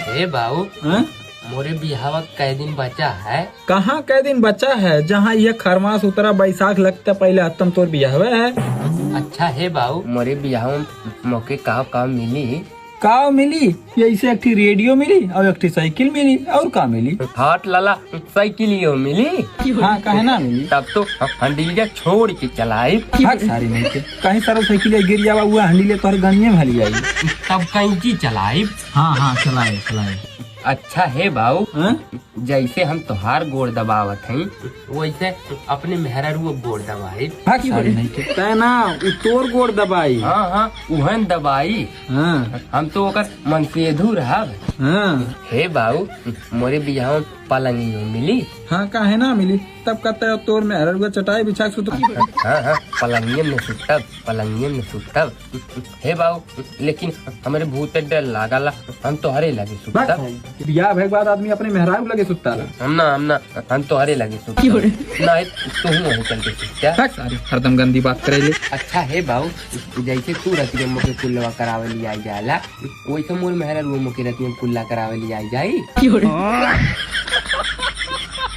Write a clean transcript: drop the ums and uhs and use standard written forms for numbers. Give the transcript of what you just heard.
हे बाबू हाँ? मोरे बिहावा कै दिन बचा है? कहाँ कै दिन बचा है? जहाँ ये खरमास उतरा बैसाख लगता पहले हत्तम तोर बियाह है। अच्छा है बाबू मोरे बिहाव मौके काम मिली? का मिली? ऐसे एक रेडियो मिली और एक साइकिल मिली और का मिली? फाट लाला साइकिल मिली। हाँ कहे ना मिली? तब तो हंडिलिया छोड़ के चलाई। सारी नहीं थे कहीं सारा साइकिल गिर जावा हुआ हंडीले तोहर गनिये भली आई। तब कैंची चलाई। हाँ चलाए चलाए। अच्छा है बाबू हाँ? जैसे हम तोहार गोड़ दबावत हई वैसे अपने मेहरारू गोड़ दबाई। सारी नहीं थे तै ना उ तोर गोड़ दबाई। हाँ उहन दबाई। हाँ हम तो ओकर मन से अधूर रहब। हाँ हे बाबू मोरे बियाह पलंगियो मिली। हाँ काहे ना मिली? तब कहते तोर में हर चटाई बिछा सुत। हाँ पलंगिये में सुतब पलंगिये में सुतब। हे बाबू लेकिन हमारे भूत डर लागला हम तो हरे लगे सुतब। बियाह भे बाद आदमी अपने मेहरारू लगे सुतता हम तो हरे लगे सुतब। नहीं तू वहीं चल के सुत। सारी हरदम गंदी बात करे ले। अच्छा है बाबू जैसे तू रतिया मोके पुल्ला करावे लिया जाला वैसे मोर मेहरारू मोके रतिया पुल्ला करावे लिया जाई।